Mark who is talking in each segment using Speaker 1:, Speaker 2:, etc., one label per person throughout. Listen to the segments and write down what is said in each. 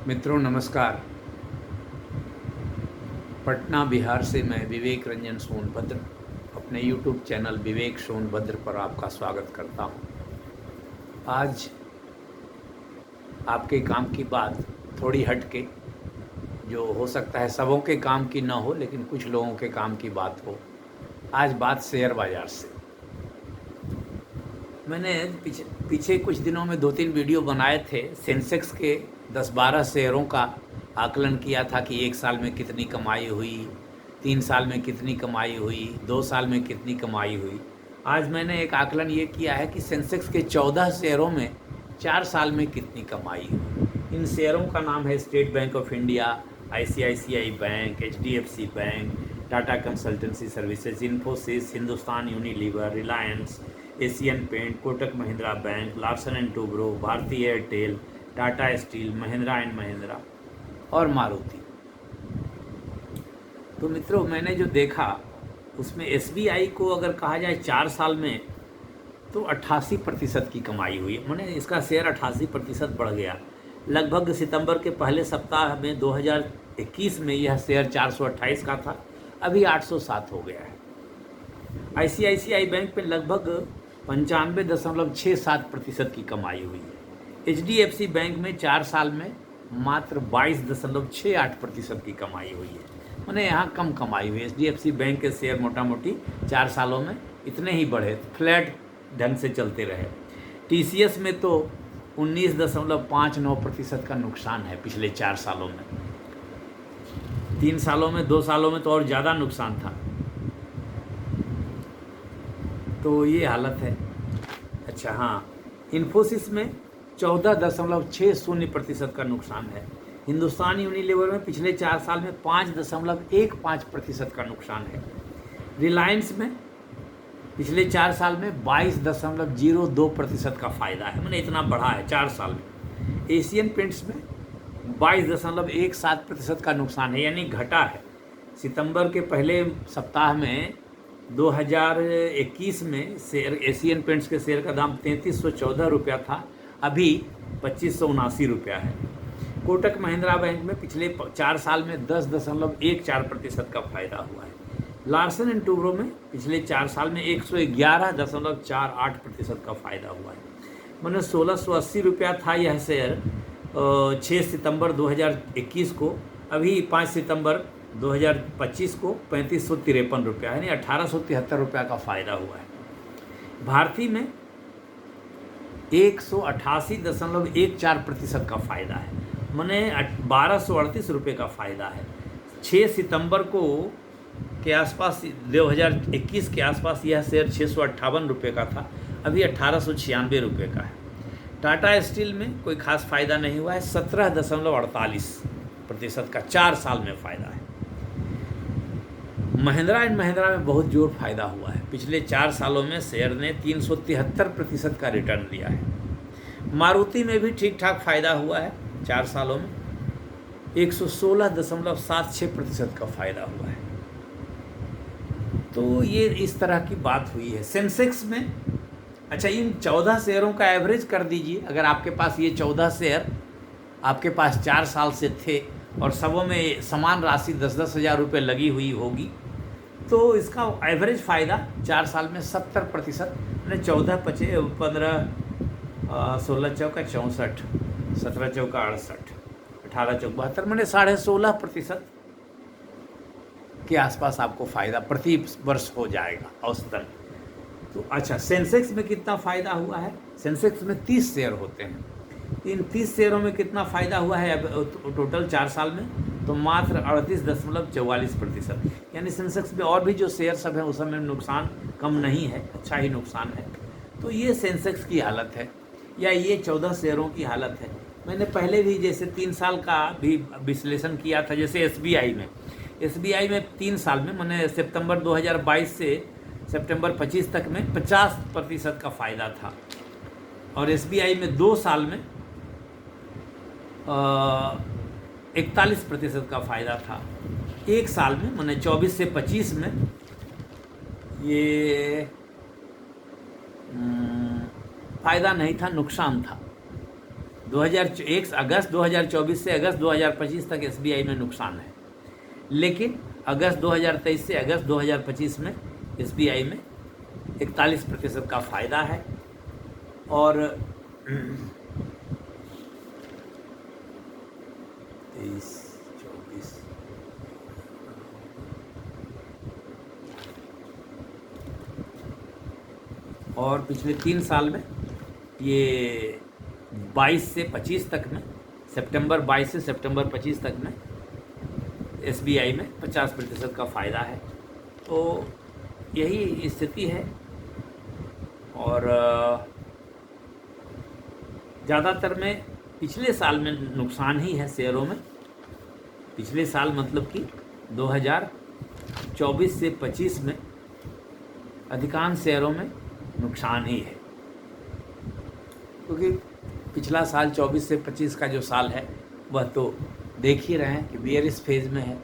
Speaker 1: मित्रों नमस्कार। पटना बिहार से मैं विवेक रंजन सोनभद्र अपने YouTube चैनल विवेक सोनभद्र पर आपका स्वागत करता हूं। आज आपके काम की बात थोड़ी हटके, जो हो सकता है सबों के काम की ना हो लेकिन कुछ लोगों के काम की बात हो। आज बात शेयर बाज़ार से। मैंने पीछे कुछ दिनों में 2-3 वीडियो बनाए थे। सेंसेक्स के 10-12 शेयरों का आकलन किया था कि 1 साल में कितनी कमाई हुई, 3 साल में कितनी कमाई हुई, 2 साल में कितनी कमाई हुई। आज मैंने एक आकलन ये किया है कि सेंसेक्स के 14 शेयरों में 4 साल में कितनी कमाई हुई। इन शेयरों का नाम है State Bank of India, ICICI bank, HDFC bank, Tata consultancy services, Infosys, Hindustan Unilever, Reliance, Asian paint, Kotak Mahindra bank, Larsen and Toubro, Bharti Airtel, Tata steel, Mahindra and Mahindra और मारुति। तो मित्रों, मैंने जो देखा उसमें SBI को अगर कहा जाए 4 साल में तो 88% की कमाई हुई। मैंने इसका शेयर 88% बढ़ गया। लगभग सितंबर के पहले सप्ताह में 2021 में यह शेयर 428 का था, अभी 807 हो गया है। ICICI बैंक में लगभग 95.67% की कमाई हुई है। HDFC बैंक में 4 साल में मात्र 22.68% की कमाई हुई है। मैंने यहाँ कम कमाई हुई है। HDFC बैंक के शेयर मोटा मोटी 4 सालों में इतने ही बढ़े, फ्लैट ढंग से चलते रहे। TCS में तो 19.59% का नुकसान है पिछले 4 सालों में। 3 सालों में, 2 सालों में तो और ज़्यादा नुकसान था। तो ये हालत है। अच्छा हाँ, इन्फोसिस में 14.60% का नुकसान है। हिंदुस्तान यूनिलीवर में पिछले 4 साल में 5.15% का नुकसान है। रिलायंस में पिछले 4 साल में 22.02% का फ़ायदा है। मैंने इतना बढ़ा है 4 साल में। एशियन पेंट्स में 22.17% का नुकसान है, यानी घटा है। सितंबर के पहले सप्ताह में 2021 में शेयर एशियन पेंट्स के शेयर का दाम 3314 रुपया था, अभी 2579 रुपया है। कोटक महिंद्रा बैंक में पिछले 4 साल में 10.14% का फ़ायदा हुआ है। लार्सन एंड टूब्रो में पिछले 4 साल में 111.48% का फ़ायदा हुआ है। मैंने 1680 रुपया था यह शेयर 6 सितंबर 2021 को, अभी 5 सितंबर 2025 को 3553 रुपया, यानी 1873 रुपया का फ़ायदा हुआ है। भारती में 188.14% का फ़ायदा है। मैंने 1238 रुपये का फ़ायदा है। 6 सितंबर को के आसपास 2021 के आसपास यह शेयर 658 रुपये का था, अभी 1896 रुपये का है। टाटा स्टील में कोई खास फ़ायदा नहीं हुआ है, 17.48% का 4 साल में फ़ायदा है। महिंद्रा एंड महिंद्रा में बहुत जोर फ़ायदा हुआ है। पिछले 4 सालों में शेयर ने 373% का रिटर्न दिया है। मारुति में भी ठीक ठाक फ़ायदा हुआ है 4 सालों में, 116.76% का फ़ायदा हुआ है। तो ये इस तरह की बात हुई है। सेंसेक्स में अच्छा, इन 14 शेयरों का एवरेज कर दीजिए। अगर आपके पास ये 14 शेयर आपके पास 4 साल से थे और सबों में समान राशि 10-10 हज़ार रुपये लगी हुई होगी, तो इसका एवरेज फ़ायदा 4 साल में 70%, मैंने 14 15 16 चौका 64, 17 चौका 68, 18 चौक 72, मैंने 16.5% के आसपास आपको फ़ायदा प्रति वर्ष हो जाएगा औसतन। तो अच्छा, सेंसेक्स में कितना फ़ायदा हुआ है? सेंसेक्स में 30 शेयर होते हैं। इन 30 शेयरों में कितना फ़ायदा हुआ है अब टोटल 4 साल में? तो मात्र 38.44%, यानी सेंसेक्स में और भी जो शेयर सब हैं उस समय नुकसान कम नहीं है, अच्छा ही नुकसान है। तो ये सेंसेक्स की हालत है, या ये 14 शेयरों की हालत है। मैंने पहले भी जैसे 3 साल का भी विश्लेषण किया था। जैसे SBI में 3 साल में मैंने सितंबर 2022 से सितंबर 25 तक में 50% का फ़ायदा था, और SBI में 2 साल में 41% का फ़ायदा था। 1 साल में मैंने 24 से 25 में ये फ़ायदा नहीं था, नुकसान था। अगस्त 2024 से अगस्त 2025 तक एसबीआई में नुकसान है, लेकिन अगस्त 2023 से अगस्त 2025 में एसबीआई में 41% का फ़ायदा है। और 23, 24 और पिछले 3 साल में ये 22 से 25 तक में, सितंबर 22 से सितंबर 25 तक में एसबीआई में 50% का फ़ायदा है। तो यही स्थिति है। और ज़्यादातर में पिछले साल में नुकसान ही है शेयरों में। पिछले साल मतलब कि 2024 से 25 में अधिकांश शेयरों में नुकसान ही है, क्योंकि पिछला साल 24 से 25 का जो साल है वह तो देख ही रहे हैं कि बेयरिश फेज में है।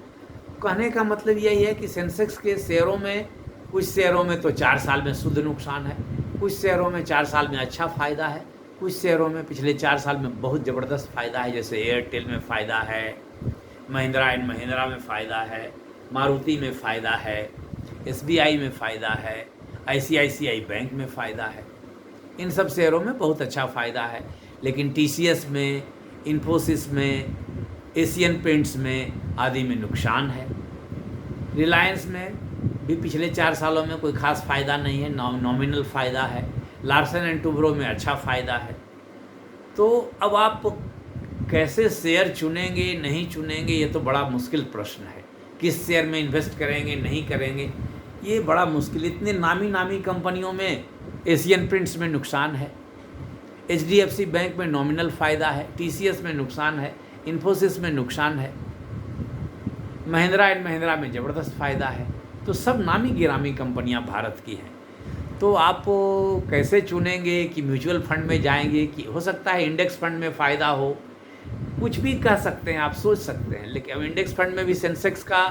Speaker 1: कहने का मतलब यही है कि सेंसेक्स के शेयरों में कुछ शेयरों में तो 4 साल में शुद्ध नुकसान है, कुछ शेयरों में 4 साल में अच्छा फ़ायदा है, कुछ शेयरों में पिछले 4 साल में बहुत ज़बरदस्त फ़ायदा है। जैसे एयरटेल में फ़ायदा है, महिंद्रा एंड महिंद्रा में फ़ायदा है, मारुति में फ़ायदा है, एसबीआई में फ़ायदा है, आईसीआईसीआई बैंक में फ़ायदा है। इन सब शेयरों में बहुत अच्छा फ़ायदा है। लेकिन टीसीएस में, इन्फोसिस में, एशियन पेंट्स में आदि में नुकसान है। रिलायंस में भी पिछले 4 सालों में कोई ख़ास फ़ायदा नहीं है, नॉमिनल फ़ायदा है। लार्सन एंड टुब्रो में अच्छा फ़ायदा है। तो अब आप कैसे शेयर चुनेंगे, नहीं चुनेंगे, ये तो बड़ा मुश्किल प्रश्न है। किस शेयर में इन्वेस्ट करेंगे, नहीं करेंगे, ये बड़ा मुश्किल। इतने नामी कंपनियों में एशियन पेंट्स में नुकसान है, एचडीएफसी बैंक में नॉमिनल फ़ायदा है, टीसीएस में नुकसान है, इन्फोसिस में नुकसान है, महिंद्रा एंड महिंद्रा में ज़बरदस्त फ़ायदा है। तो सब नामी गिरामी कंपनियां भारत की हैं। तो आप कैसे चुनेंगे कि म्यूचुअल फंड में जाएंगे, कि हो सकता है इंडेक्स फंड में फ़ायदा हो, कुछ भी कह सकते हैं, आप सोच सकते हैं। लेकिन अब इंडेक्स फंड में भी सेंसेक्स का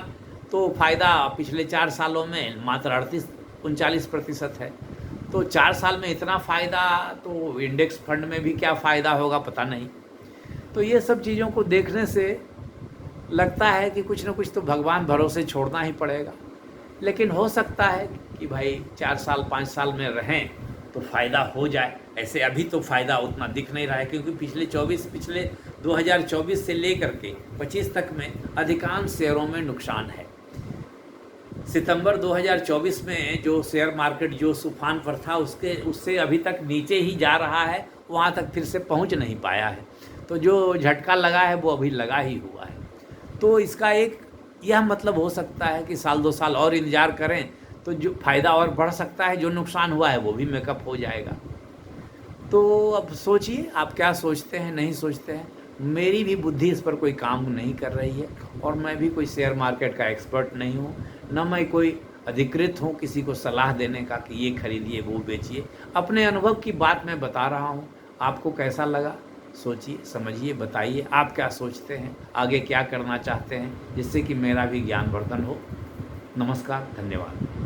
Speaker 1: तो फ़ायदा पिछले 4 सालों में मात्र 38-39% है। तो 4 साल में इतना फ़ायदा, तो इंडेक्स फंड में भी क्या फ़ायदा होगा पता नहीं। तो ये सब चीज़ों को देखने से लगता है कि कुछ न कुछ तो भगवान भरोसे छोड़ना ही पड़ेगा। लेकिन हो सकता है कि भाई 4 साल 5 साल में रहें तो फ़ायदा हो जाए। ऐसे अभी तो फ़ायदा उतना दिख नहीं रहा है, क्योंकि पिछले 2024 से लेकर के 25 तक में अधिकांश शेयरों में नुकसान है। सितंबर 2024 में जो शेयर मार्केट जो तूफान पर था उससे अभी तक नीचे ही जा रहा है, वहाँ तक फिर से पहुँच नहीं पाया है। तो जो झटका लगा है वो अभी लगा ही हुआ है। तो इसका एक यह मतलब हो सकता है कि साल 2 साल और इंतज़ार करें तो जो फ़ायदा और बढ़ सकता है, जो नुकसान हुआ है वो भी मेकअप हो जाएगा। तो अब सोचिए आप क्या सोचते हैं, नहीं सोचते हैं। मेरी भी बुद्धि इस पर कोई काम नहीं कर रही है, और मैं भी कोई शेयर मार्केट का एक्सपर्ट नहीं हूँ, न मैं कोई अधिकृत हूँ किसी को सलाह देने का कि ये खरीदिए वो बेचिए। अपने अनुभव की बात मैं बता रहा हूँ। आपको कैसा लगा सोचिए, समझिए, बताइए आप क्या सोचते हैं, आगे क्या करना चाहते हैं, जिससे कि मेरा भी ज्ञानवर्धन हो। नमस्कार, धन्यवाद।